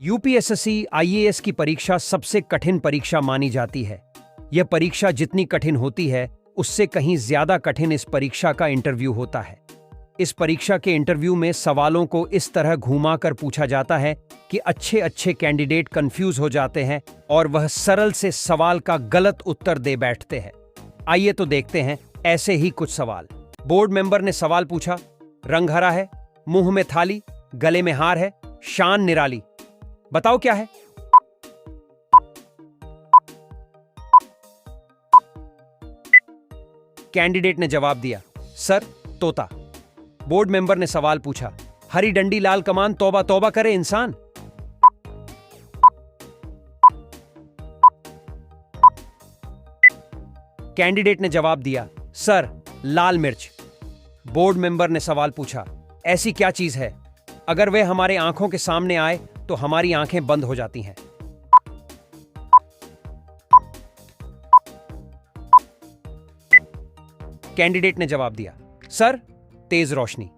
UPSSC IAS की परीक्षा सबसे कठिन परीक्षा मानी जाती है। यह परीक्षा जितनी कठिन होती है, उससे कहीं ज्यादा कठिन इस परीक्षा का इंटरव्यू होता है। इस परीक्षा के इंटरव्यू में सवालों को इस तरह घुमा कर पूछा जाता है कि अच्छे अच्छे कैंडिडेट कंफ्यूज हो जाते हैं और वह सरल से सवाल का गलत उत्तर दे बैठते हैं। आइए तो देखते हैं ऐसे ही कुछ सवाल। बोर्ड मेंबर ने सवाल पूछा, रंग हरा है, मुंह में थाली, गले में हार है, शान निराली, बताओ क्या है? कैंडिडेट ने जवाब दिया, सर, तोता। बोर्ड मेंबर ने सवाल पूछा, हरी डंडी लाल कमान, तौबा तौबा करे इंसान। कैंडिडेट ने जवाब दिया, सर, लाल मिर्च। बोर्ड मेंबर ने सवाल पूछा, ऐसी क्या चीज है, अगर वह हमारे आंखों के सामने आए तो हमारी आंखें बंद हो जाती हैं? कैंडिडेट ने जवाब दिया, सर, तेज रोशनी।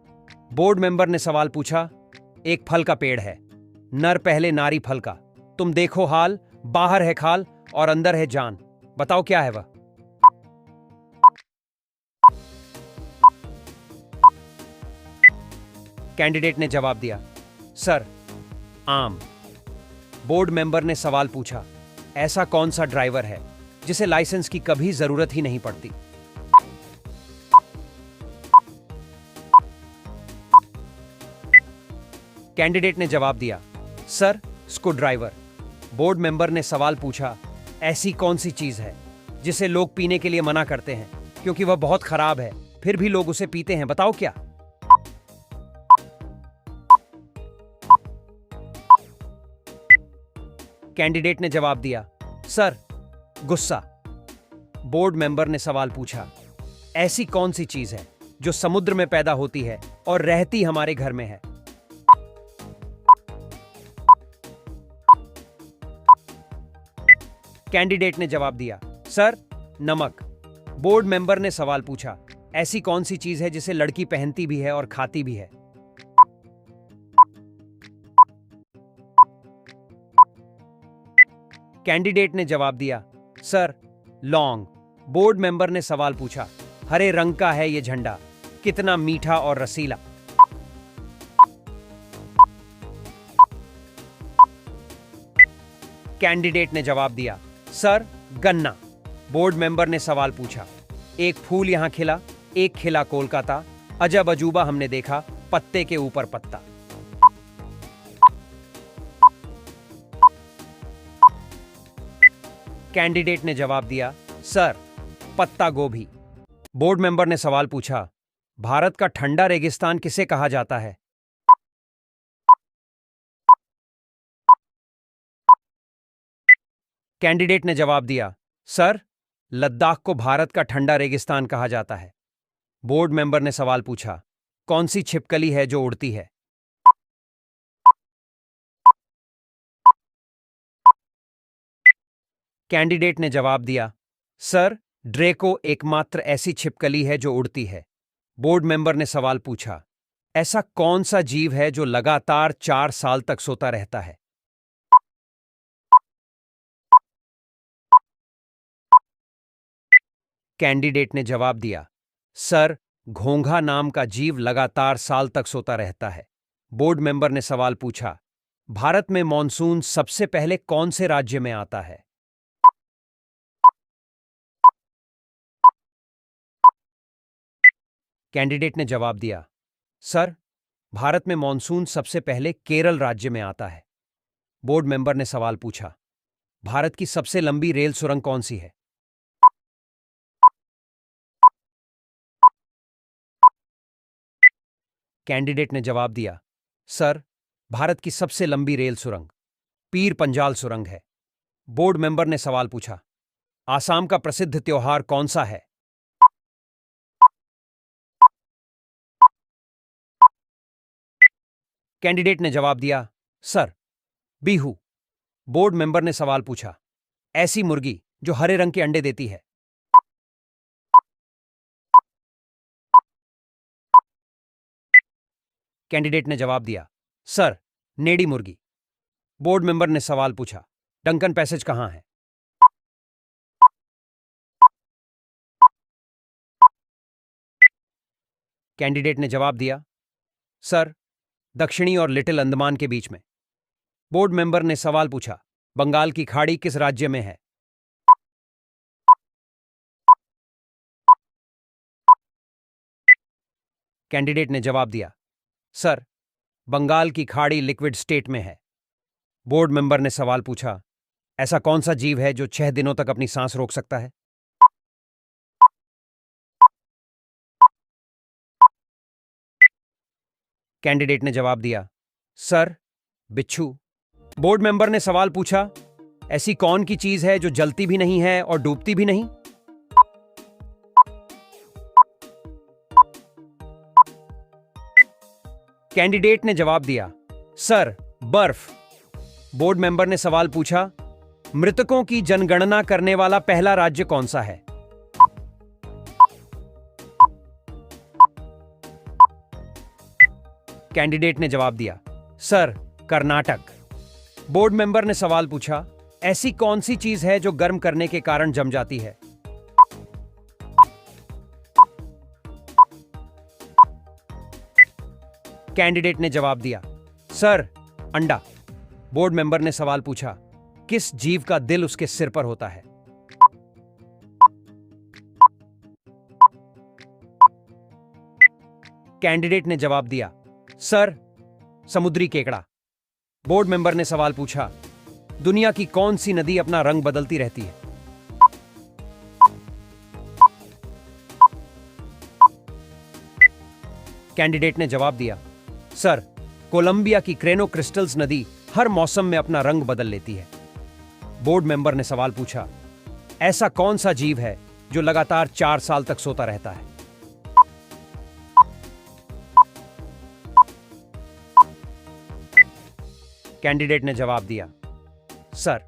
बोर्ड मेंबर ने सवाल पूछा, एक फल का पेड़ है, नर पहले नारी फल का, तुम देखो हाल, बाहर है खाल और अंदर है जान, बताओ क्या है वह? कैंडिडेट ने जवाब दिया, सर, आम। बोर्ड मेंबर ने सवाल पूछा, ऐसा कौन सा ड्राइवर है जिसे लाइसेंस की कभी जरूरत ही नहीं पड़ती? कैंडिडेट ने जवाब दिया, sir, screw driver. Board member ने सवाल पूछा, ऐसी कौन सी चीज है जिसे लोग पीने के लिए मना करते हैं क्योंकि वह बहुत खराब है, फिर भी लोग उसे पीते हैं, बताओ क्या? कैंडिडेट ने जवाब दिया, सर, गुस्सा। बोर्ड मेंबर ने सवाल पूछा, ऐसी कौन सी चीज है जो समुद्र में पैदा होती है और रहती हमारे घर में है? कैंडिडेट ने जवाब दिया, सर, नमक। बोर्ड मेंबर ने सवाल पूछा, ऐसी कौन सी चीज है जिसे लड़की पहनती भी है और खाती भी है? कैंडिडेट ने जवाब दिया, सर, लौंग। बोर्ड मेंबर ने सवाल पूछा, हरे रंग का है यह झंडा, कितना मीठा और रसीला। कैंडिडेट ने जवाब दिया, सर, गन्ना। बोर्ड मेंबर ने सवाल पूछा, एक फूल यहां खिला, एक खिला कोलकाता, अजब अजूबा हमने देखा, पत्ते के ऊपर पत्ता। कैंडिडेट ने जवाब दिया, सर, पत्ता गोभी। बोर्ड मेंबर ने सवाल पूछा, भारत का ठंडा रेगिस्तान किसे कहा जाता है? कैंडिडेट ने जवाब दिया, सर, लद्दाख को भारत का ठंडा रेगिस्तान कहा जाता है। बोर्ड मेंबर ने सवाल पूछा, कौन सी छिपकली है जो उड़ती है? कैंडिडेट ने जवाब दिया, सर, ड्रेको एकमात्र ऐसी छिपकली है जो उड़ती है। बोर्ड मेंबर ने सवाल पूछा, ऐसा कौन सा जीव है जो लगातार 4 साल तक सोता रहता है? कैंडिडेट ने जवाब दिया, सर, घोंघा नाम का जीव लगातार साल तक सोता रहता है। बोर्ड मेंबर ने सवाल पूछा, भारत में मॉनसून सबसे पहले कौन से राज्य में आता है? कैंडिडेट ने जवाब दिया, सर, भारत में मॉनसून सबसे पहले केरल राज्य में आता है। बोर्ड मेंबर ने सवाल पूछा, भारत की सबसे लंबी रेल सुरंग कौन सी है? कैंडिडेट ने जवाब दिया, सर, भारत की सबसे लंबी रेल सुरंग पीर पंजाल सुरंग है। बोर्ड मेंबर ने सवाल पूछा, आसाम का प्रसिद्ध त्योहार कौन सा है? कैंडिडेट ने जवाब दिया, सर, बीहू। बोर्ड मेंबर ने सवाल पूछा, ऐसी मुर्गी जो हरे रंग के अंडे देती है? कैंडिडेट ने जवाब दिया, सर, नेडी मुर्गी। बोर्ड मेंबर ने सवाल पूछा, डंकन पैसेज कहां है? कैंडिडेट ने जवाब दिया, सर, दक्षिणी और लिटिल अंडमान के बीच में। बोर्ड मेंबर ने सवाल पूछा, बंगाल की खाड़ी किस राज्य में है? कैंडिडेट ने जवाब दिया, सर, बंगाल की खाड़ी लिक्विड स्टेट में है। बोर्ड मेंबर ने सवाल पूछा, ऐसा कौन सा जीव है जो 6 दिनों तक अपनी सांस रोक सकता है? कैंडिडेट ने जवाब दिया, सर, बिच्छू। बोर्ड मेंबर ने सवाल पूछा, ऐसी कौन की चीज है जो जलती भी नहीं है और डूबती भी नहीं? कैंडिडेट ने जवाब दिया, सर, बर्फ। बोर्ड मेंबर ने सवाल पूछा, मृतकों की जनगणना करने वाला पहला राज्य कौन सा है? कैंडिडेट ने जवाब दिया, सर, कर्नाटक। बोर्ड मेंबर ने सवाल पूछा, ऐसी कौन सी चीज है जो गर्म करने के कारण जम जाती है? कैंडिडेट ने जवाब दिया, सर, अंडा। बोर्ड मेंबर ने सवाल पूछा, किस जीव का दिल उसके सिर पर होता है? कैंडिडेट ने जवाब दिया, सर, समुद्री केकड़ा। बोर्ड मेंबर ने सवाल पूछा, दुनिया की कौन सी नदी अपना रंग बदलती रहती है? कैंडिडेट ने जवाब दिया, सर, कोलंबिया की क्रेनो क्रिस्टल्स नदी हर मौसम में अपना रंग बदल लेती है। बोर्ड मेंबर ने सवाल पूछा, ऐसा कौन सा जीव है जो लगातार 4 साल तक सोता रहता है? कैंडिडेट ने जवाब दिया, सर,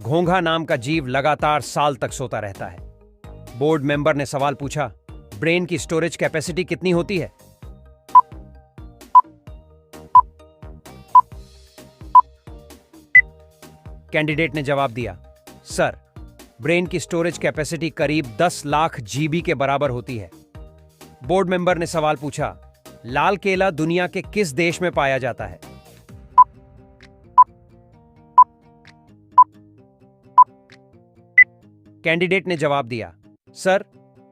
घोंघा नाम का जीव लगातार साल तक सोता रहता है। बोर्ड मेंबर ने सवाल पूछा, ब्रेन की स्टोरेज कैपेसिटी कितनी होती है? कैंडिडेट ने जवाब दिया, सर, ब्रेन की स्टोरेज कैपेसिटी करीब 10 लाख जीबी के बराबर होती है। बोर्ड मेंबर ने सवाल पूछा, लाल केला दुनिया के किस देश में पाया जाता है? कैंडिडेट ने जवाब दिया, सर,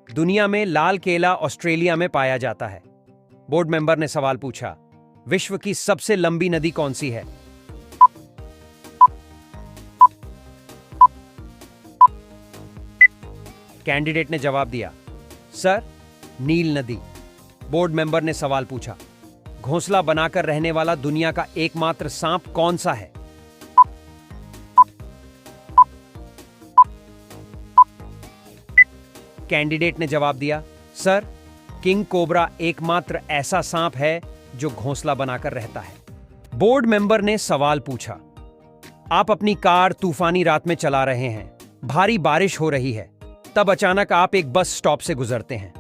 दुनिया में लाल केला ऑस्ट्रेलिया में पाया जाता है। बोर्ड मेंबर ने सवाल पूछा, विश्व की सबसे लंबी नदी कौन सी है? कैंडिडेट ने जवाब दिया, सर, नील नदी। बोर्ड मेंबर ने सवाल पूछा, घोंसला बनाकर रहने वाला दुनिया का एकमात्र सांप कौन सा है? कैंडिडेट ने जवाब दिया, सर, किंग कोबरा एकमात्र ऐसा सांप है जो घोंसला बनाकर रहता है। बोर्ड मेंबर ने सवाल पूछा, आप अपनी कार तूफानी रात में चला रहे हैं, भारी बारिश हो रही है, तब अचानक आप एक बस स्टॉप से गुजरते हैं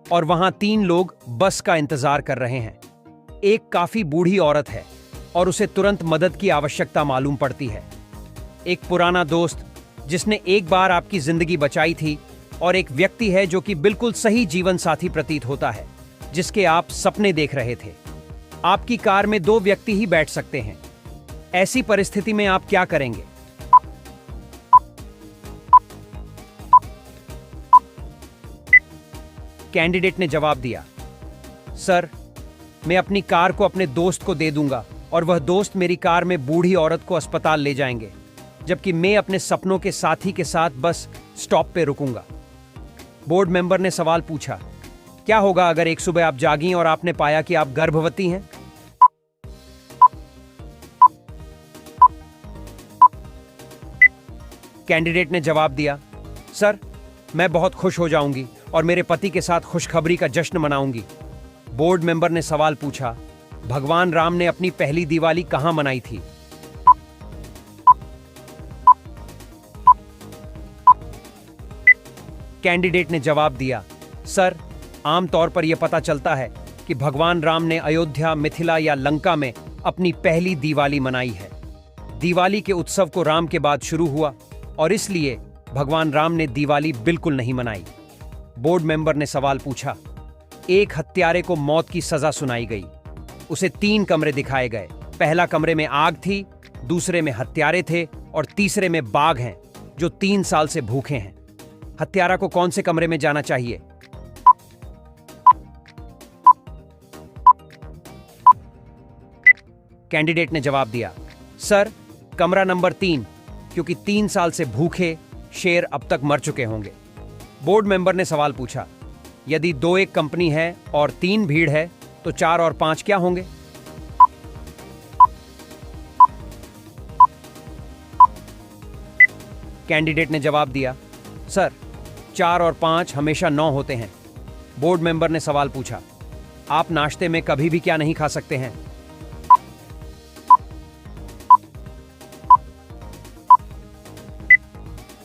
और वहां 3 लोग बस का इंतजार कर रहे हैं। एक काफी बूढ़ी औरत है और उसे तुरंत मदद की आवश्यकता मालूम पड़ती है। एक पुराना दोस्त जिसने एक बार आपकी जिंदगी बचाई थी और एक व्यक्ति है जो कि बिल्कुल सही जीवन साथी प्रतीत होता है, जिसके आप सपने देख रहे थे। आपकी कार में 2 व्यक्ति ही बैठ सकते हैं। ऐसी परिस्थिति में आप क्या करेंगे? कैंडिडेट ने जवाब दिया, सर, मैं अपनी कार को अपने दोस्त को दे दूंगा और वह दोस्त मेरी कार में बूढ़ी औरत को अस्पताल ले जाएंगे, जबकि मैं अपने सपनों के साथी के साथ बस स्टॉप पे रुकूंगा। बोर्ड मेंबर ने सवाल पूछा, क्या होगा अगर एक सुबह आप जागीं और आपने पाया कि आप गर्भवती हैं? कैंडिडेट ने जवाब दिया, सर, मैं बहुत खुश हो जाऊंगी और मेरे पति के साथ खुशखबरी का जश्न मनाऊंगी। बोर्ड मेंबर ने सवाल पूछा, भगवान राम ने अपनी पहली दिवाली कहां मनाई थी? कैंडिडेट ने जवाब दिया, सर, आमतौर पर यह पता चलता है कि भगवान राम ने अयोध्या, मिथिला या लंका में अपनी पहली दिवाली मनाई है। दिवाली के उत्सव को राम के बाद शुरू हुआ और इसलिए भगवान राम ने दिवाली बिल्कुल नहीं मनाई। बोर्ड मेंबर ने सवाल पूछा। एक हत्यारे को मौत की सजा सुनाई गई। उसे 3 कमरे दिखाए गए। पहला कमरे में आग थी, दूसरे में हत्यारे थे और तीसरे में बाघ हैं जो 3 साल से भूखे हैं। हत्यारा को कौन से कमरे में जाना चाहिए? कैंडिडेट ने जवाब दिया, सर, कमरा नंबर 3, क्योंकि 3 साल से भूखे शेर अब तक मर चुके होंगे। बोर्ड मेंबर ने सवाल पूछा, यदि 2-1 कंपनी है और 3 भीड़ है तो 4 और 5 क्या होंगे? कैंडिडेट ने जवाब दिया, सर, 4 और 5 हमेशा 9 होते हैं। बोर्ड मेंबर ने सवाल पूछा, आप नाश्ते में कभी भी क्या नहीं खा सकते हैं?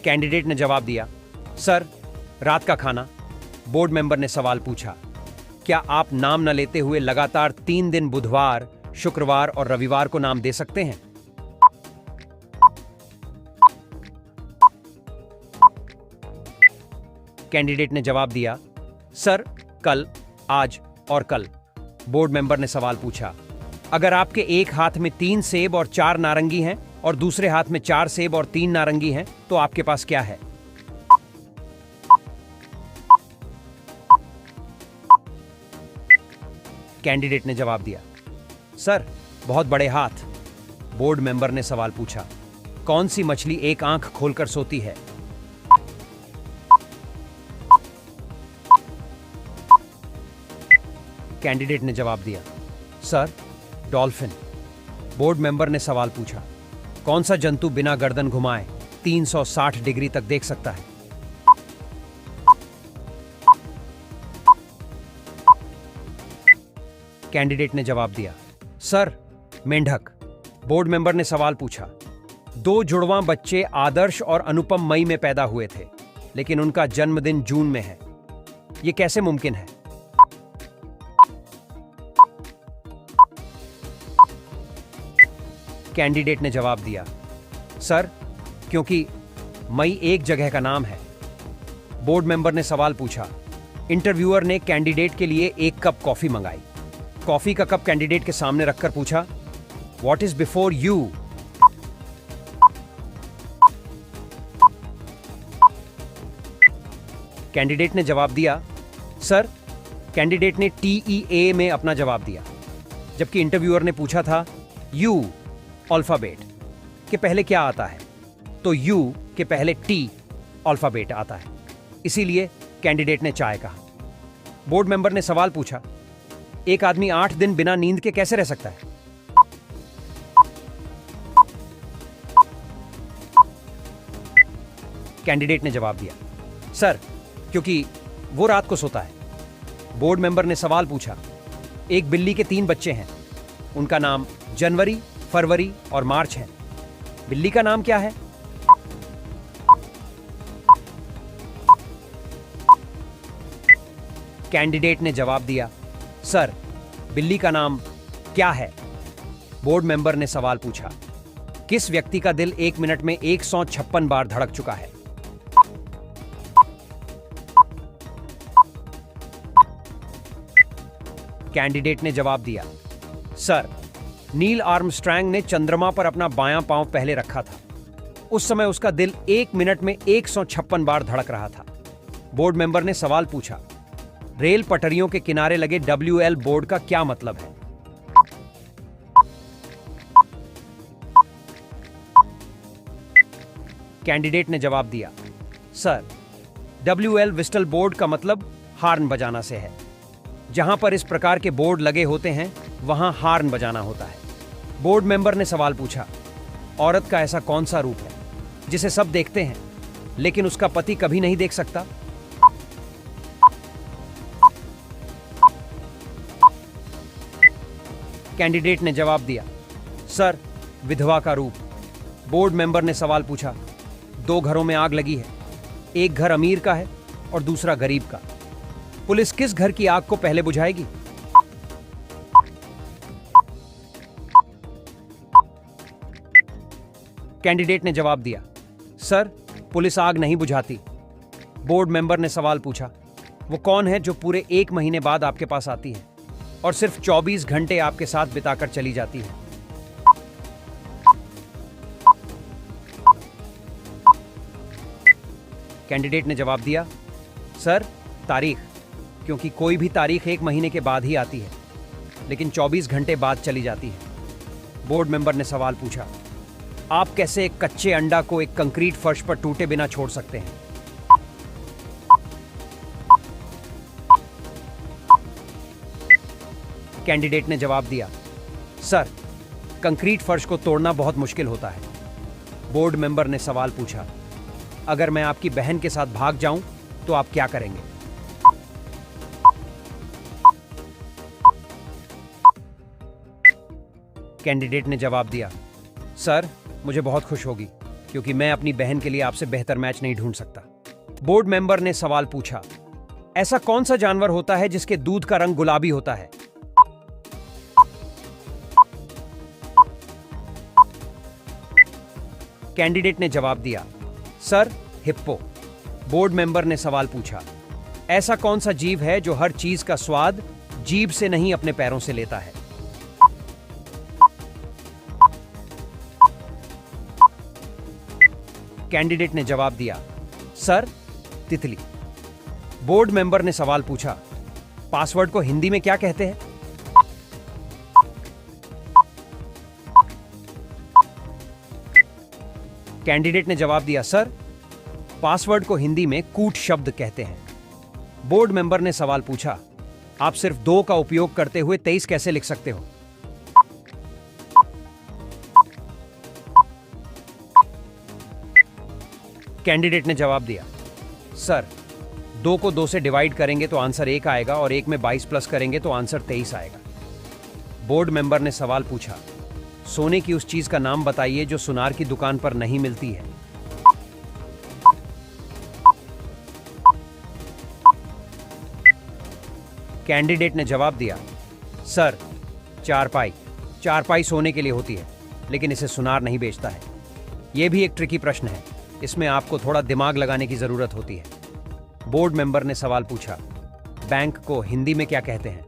कैंडिडेट ने जवाब दिया, सर, रात का खाना। बोर्ड मेंबर ने सवाल पूछा, क्या आप नाम न लेते हुए लगातार 3 दिन बुधवार, शुक्रवार और रविवार को नाम दे सकते हैं? कैंडिडेट ने जवाब दिया, सर, कल, आज और कल। बोर्ड मेंबर ने सवाल पूछा, अगर आपके एक हाथ में 3 सेब और 4 नारंगी हैं और दूसरे हाथ में 4 सेब और 3 नारंगी हैं तो आपके पास क्या है? कैंडिडेट ने जवाब दिया, सर, बहुत बड़े हाथ। बोर्ड मेंबर ने सवाल पूछा, कौन सी मछली एक आंख खोलकर सोती है? कैंडिडेट ने जवाब दिया, सर, डॉल्फिन। बोर्ड मेंबर ने सवाल पूछा, कौन सा जंतु बिना गर्दन घुमाए 360 डिग्री तक देख सकता है? कैंडिडेट ने जवाब दिया, सर, मेंढक। बोर्ड मेंबर ने सवाल पूछा, 2 जुड़वां बच्चे आदर्श और अनुपम मई में पैदा हुए थे, लेकिन उनका जन्मदिन जून में है। यह कैसे मुमकिन है? कैंडिडेट ने जवाब दिया, सर, क्योंकि मई एक जगह का नाम है। बोर्ड मेंबर ने सवाल पूछा। इंटरव्यूअर ने कैंडिडेट के लिए 1 कप कॉफी मंगाई। कॉफी का कप कैंडिडेट के सामने रखकर पूछा, what is before you? Candidate ने जवाब दिया, सर, कैंडिडेट ने TEA में अपना जवाब दिया, जबकि इंटरव्यूअर ने पूछा था, यू अल्फाबेट के पहले क्या आता है? तो यू के पहले T अल्फाबेट आता है, इसीलिए कैंडिडेट ने चाय कहा। बोर्ड मेंबर ने सवाल पूछा, एक आदमी 8 दिन बिना नींद के कैसे रह सकता है? कैंडिडेट ने जवाब दिया, सर, क्योंकि वो रात को सोता है। बोर्ड मेंबर ने सवाल पूछा, एक बिल्ली के 3 बच्चे हैं, उनका नाम जनवरी, फरवरी और मार्च है। बिल्ली का नाम क्या है? कैंडिडेट ने जवाब दिया, सर, बिल्ली का नाम क्या है? बोर्ड मेंबर ने सवाल पूछा, किस व्यक्ति का दिल 1 मिनट में 156 बार धड़क चुका है? कैंडिडेट ने जवाब दिया, सर, नील आर्मस्ट्रांग ने चंद्रमा पर अपना बायां पांव पहले रखा था। उस समय उसका दिल 1 मिनट में 156 बार धड़क रहा था। बोर्ड मेंबर ने सवाल पूछा, रेल पटरियों के किनारे लगे WL बोर्ड का क्या मतलब है? कैंडिडेट ने जवाब दिया, सर, WL विस्टल बोर्ड का मतलब हार्न बजाना से है। जहां पर इस प्रकार के बोर्ड लगे होते हैं वहां हार्न बजाना होता है। बोर्ड मेंबर ने सवाल पूछा, औरत का ऐसा कौन सा रूप है जिसे सब देखते हैं लेकिन उसका पति कभी नहीं देख सकता? कैंडिडेट ने जवाब दिया, सर, विधवा का रूप। बोर्ड मेंबर ने सवाल पूछा, 2 घरों में आग लगी है, एक घर अमीर का है और दूसरा गरीब का। पुलिस किस घर की आग को पहले बुझाएगी? कैंडिडेट ने जवाब दिया, सर, पुलिस आग नहीं बुझाती। बोर्ड मेंबर ने सवाल पूछा, वो कौन है जो पूरे 1 महीने बाद आपके पास आती है और सिर्फ 24 घंटे आपके साथ बिताकर चली जाती है? कैंडिडेट ने जवाब दिया, सर, तारीख, क्योंकि कोई भी तारीख 1 महीने के बाद ही आती है, लेकिन 24 घंटे बाद चली जाती है। बोर्ड मेंबर ने सवाल पूछा, आप कैसे एक कच्चे अंडा को एक कंक्रीट फर्श पर टूटे बिना छोड़ सकते हैं? कैंडिडेट ने जवाब दिया, सर, कंक्रीट फर्श को तोड़ना बहुत मुश्किल होता है। बोर्ड मेंबर ने सवाल पूछा, अगर मैं आपकी बहन के साथ भाग जाऊं तो आप क्या करेंगे? कैंडिडेट ने जवाब दिया, सर, मुझे बहुत खुश होगी, क्योंकि मैं अपनी बहन के लिए आपसे बेहतर मैच नहीं ढूंढ सकता। बोर्ड मेंबर ने सवाल पूछा, ऐसा कौन सा जानवर होता है जिसके दूध का रंग गुलाबी होता है? कैंडिडेट ने जवाब दिया, सर, हिप्पो। बोर्ड मेंबर ने सवाल पूछा, ऐसा कौन सा जीव है जो हर चीज का स्वाद जीभ से नहीं अपने पैरों से लेता है? कैंडिडेट ने जवाब दिया, सर, तितली। बोर्ड मेंबर ने सवाल पूछा, पासवर्ड को हिंदी में क्या कहते हैं? कैंडिडेट ने जवाब दिया, सर, पासवर्ड को हिंदी में कूट शब्द कहते हैं। बोर्ड मेंबर ने सवाल पूछा, आप सिर्फ 2 का उपयोग करते हुए 23 कैसे लिख सकते हो? कैंडिडेट ने जवाब दिया, सर, 2 को 2 से डिवाइड करेंगे तो आंसर 1 आएगा और 1 में 22 प्लस करेंगे तो आंसर 23 आएगा। बोर्ड मेंबर ने सवाल पूछा, सोने की उस चीज का नाम बताइए जो सुनार की दुकान पर नहीं मिलती है। कैंडिडेट ने जवाब दिया, सर, चारपाई। चारपाई सोने के लिए होती है, लेकिन इसे सुनार नहीं बेचता है। यह भी एक ट्रिकी प्रश्न है, इसमें आपको थोड़ा दिमाग लगाने की जरूरत होती है। बोर्ड मेंबर ने सवाल पूछा, बैंक को हिंदी में क्या कहते हैं?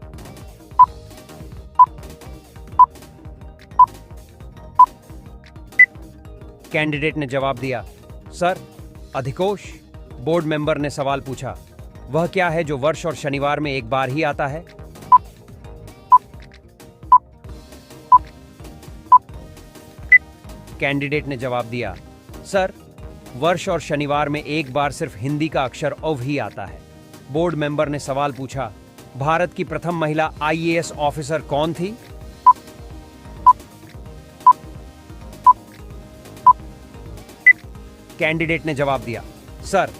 कैंडिडेट ने जवाब दिया, सर, अधिकोष। बोर्ड मेंबर ने सवाल पूछा, वह क्या है जो वर्ष और शनिवार में एक बार ही आता है? कैंडिडेट ने जवाब दिया, सर, वर्ष और शनिवार में एक बार सिर्फ हिंदी का अक्षर अव ही आता है। बोर्ड मेंबर ने सवाल पूछा, भारत की प्रथम महिला आईएएस ऑफिसर कौन थी? कैंडिडेट ने जवाब दिया, सर,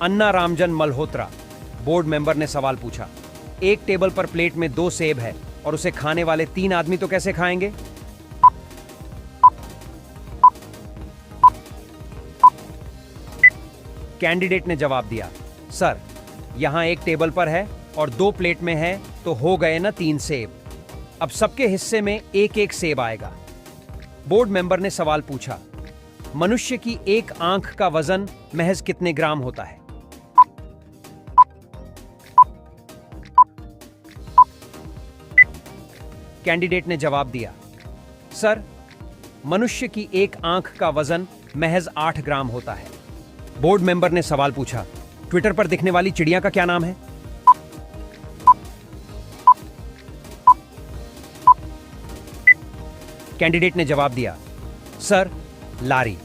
अन्ना रामजन मल्होत्रा। बोर्ड मेंबर ने सवाल पूछा, एक टेबल पर प्लेट में 2 सेब है और उसे खाने वाले 3 आदमी तो कैसे खाएंगे? कैंडिडेट ने जवाब दिया, सर, यहां एक टेबल पर है और 2 प्लेट में है तो हो गए ना 3 सेब। अब सबके हिस्से में 1-1 सेब आएगा। बोर्ड मेंबर ने सवाल पूछा, मनुष्य की एक आंख का वजन महज कितने ग्राम होता है? कैंडिडेट ने जवाब दिया, सर, मनुष्य की एक आंख का वजन महज 8 ग्राम होता है। बोर्ड मेंबर ने सवाल पूछा, ट्विटर पर दिखने वाली चिड़िया का क्या नाम है? कैंडिडेट ने जवाब दिया, सर, लारी।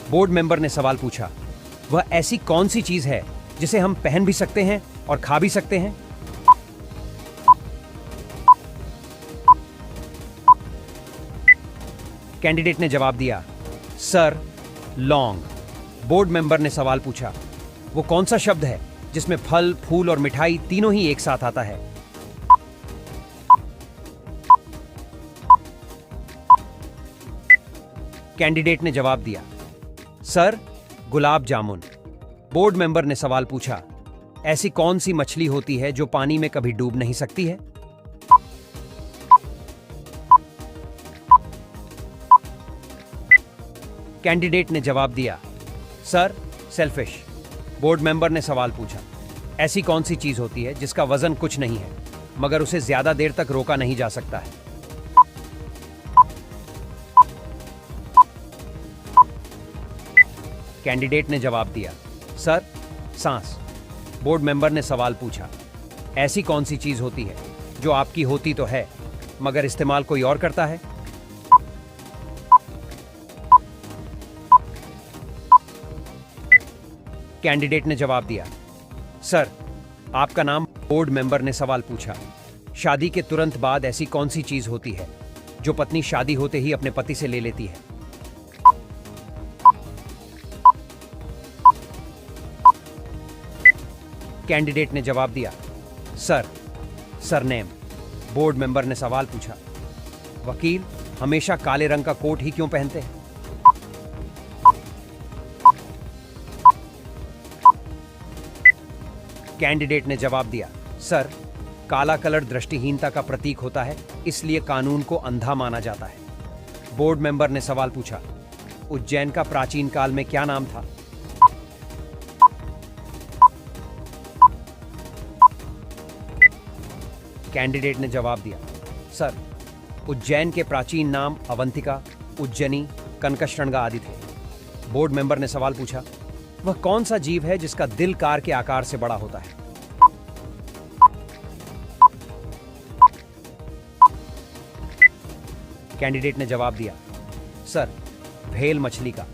बोर्ड मेंबर ने सवाल पूछा, वह ऐसी कौन सी चीज है जिसे हम पहन भी सकते हैं और खा भी सकते हैं? कैंडिडेट ने जवाब दिया, सर, लौंग। बोर्ड मेंबर ने सवाल पूछा, वो कौन सा शब्द है जिसमें फल, फूल और मिठाई तीनों ही एक साथ आता है? कैंडिडेट ने जवाब दिया, sir, gulab jamun. Board member ने सवाल पूछा, ऐसी कौन सी मछली होती है जो पानी में कभी डूब नहीं सकती है? कैंडिडेट ने जवाब दिया, सर सेल्फिश। बोर्ड मेंबर ने सवाल पूछा, ऐसी कौन सी चीज होती है जिसका वजन कुछ नहीं है मगर उसे ज्यादा देर तक रोका नहीं जा सकता है? कैंडिडेट ने जवाब दिया, सर सांस। बोर्ड मेंबर ने सवाल पूछा, ऐसी कौन सी चीज होती है जो आपकी होती तो है मगर इस्तेमाल कोई और करता है? कैंडिडेट ने जवाब दिया, सर आपका नाम। बोर्ड मेंबर ने सवाल पूछा, शादी के तुरंत बाद ऐसी कौन सी चीज होती है जो पत्नी शादी होते ही अपने पति से ले लेती है? कैंडिडेट ने जवाब दिया, सर सरनेम। बोर्ड मेंबर ने सवाल पूछा, वकील हमेशा काले रंग का कोट ही क्यों पहनते हैं? कैंडिडेट ने जवाब दिया, सर काला कलर दृष्टिहीनता का प्रतीक होता है, इसलिए कानून को अंधा माना जाता है। बोर्ड मेंबर ने सवाल पूछा, उज्जैन का प्राचीन काल में क्या नाम था? कैंडिडेट ने जवाब दिया, सर उज्जैन के प्राचीन नाम अवंतिका, उज्जैनी, कनकशृंगा आदि थे। बोर्ड मेंबर ने सवाल पूछा, वह कौन सा जीव है जिसका दिल कार के आकार से बड़ा होता है? कैंडिडेट ने जवाब दिया, सर व्हेल मछली का।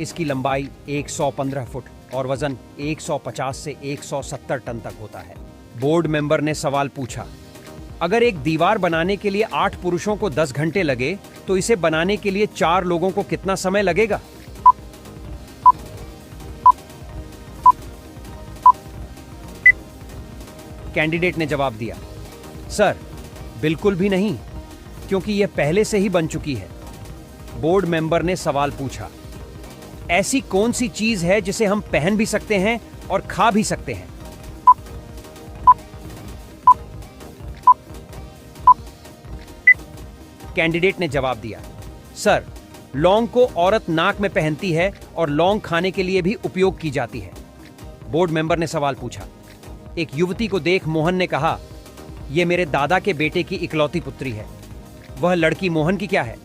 इसकी लंबाई 115 फुट और वजन 150 से 170 टन तक होता है। बोर्ड मेंबर ने सवाल पूछा, अगर एक दीवार बनाने के लिए 8 पुरुषों को 10 घंटे लगे तो इसे बनाने के लिए 4 लोगों को कितना समय लगेगा? कैंडिडेट ने जवाब दिया, सर बिल्कुल भी नहीं, क्योंकि यह पहले से ही बन चुकी है। बोर्ड मेंबर ने सवाल पूछा, ऐसी कौन सी चीज है जिसे हम पहन भी सकते हैं और खा भी सकते हैं? कैंडिडेट ने जवाब दिया, सर लौंग को औरत नाक में पहनती है और लौंग खाने के लिए भी उपयोग की जाती है। बोर्ड मेंबर ने सवाल पूछा, एक युवती को देख मोहन ने कहा, यह मेरे दादा के बेटे की इकलौती पुत्री है। वह लड़की मोहन की क्या है?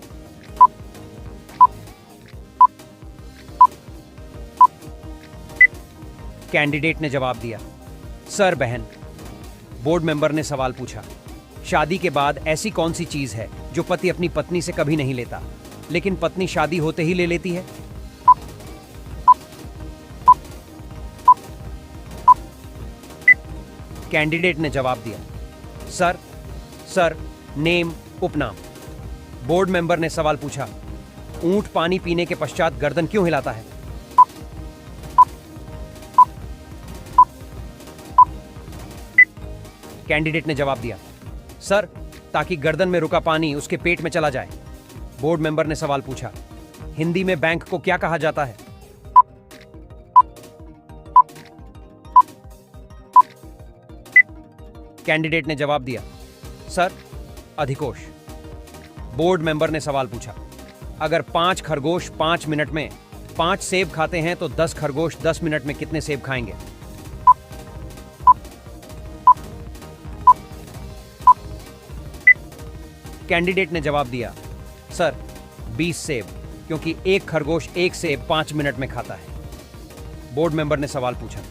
कैंडिडेट ने जवाब दिया, सर बहन। बोर्ड मेंबर ने सवाल पूछा, शादी के बाद ऐसी कौन सी चीज है जो पति अपनी पत्नी से कभी नहीं लेता लेकिन पत्नी शादी होते ही ले लेती है? कैंडिडेट ने जवाब दिया, सर नेम उपनाम। बोर्ड मेंबर ने सवाल पूछा, ऊंट पानी पीने के पश्चात गर्दन क्यों हिलाता है? कैंडिडेट ने जवाब दिया, सर ताकि गर्दन में रुका पानी उसके पेट में चला जाए। बोर्ड मेंबर ने सवाल पूछा, हिंदी में बैंक को क्या कहा जाता है? कैंडिडेट ने जवाब दिया, सर अधिकोष। बोर्ड मेंबर ने सवाल पूछा, अगर 5 खरगोश 5 मिनट में 5 सेब खाते हैं तो 10 खरगोश 10 मिनट में कितने सेब खाएंगे? कैंडिडेट ने जवाब दिया, सर 20 सेब, क्योंकि एक खरगोश एक सेब 5 मिनट में खाता है। बोर्ड मेंबर ने सवाल पूछा,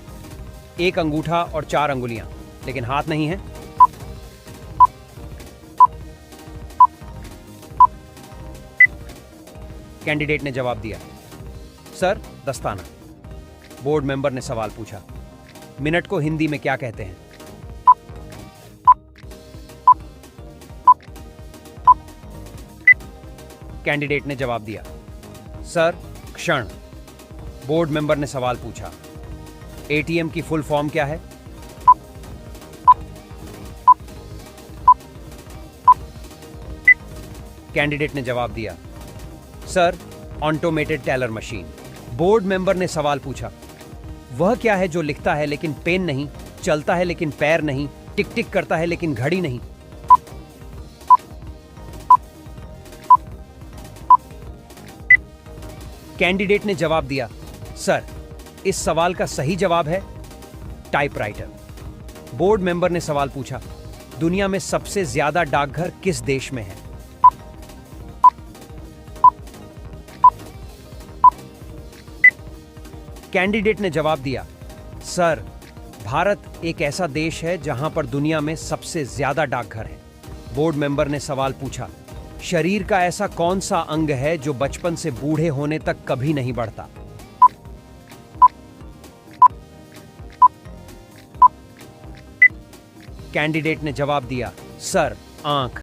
एक अंगूठा और 4 अंगुलियां लेकिन हाथ नहीं है? कैंडिडेट ने जवाब दिया, सर दस्ताना। बोर्ड मेंबर ने सवाल पूछा, मिनट को हिंदी में क्या कहते हैं? कैंडिडेट ने जवाब दिया, सर क्षण। बोर्ड मेंबर ने सवाल पूछा, एटीएम की फुल फॉर्म क्या है? कैंडिडेट ने जवाब दिया, sir automated teller machine. Board member ने सवाल पूछा, वह क्या है जो लिखता है लेकिन पेन नहीं, चलता है लेकिन पैर नहीं, टिक टिक करता है लेकिन घड़ी नहीं? कैंडिडेट ने जवाब दिया, सर, इस सवाल का सही जवाब है टाइपराइटर। बोर्ड मेंबर ने सवाल पूछा, दुनिया में सबसे ज्यादा डाकघर किस देश में है? कैंडिडेट ने जवाब दिया, सर, भारत एक ऐसा देश है जहां पर दुनिया में सबसे ज्यादा डाकघर है। बोर्ड मेंबर ने सवाल पूछा, शरीर का ऐसा कौन सा अंग है जो बचपन से बूढ़े होने तक कभी नहीं बढ़ता? कैंडिडेट ने जवाब दिया, सर, आंख।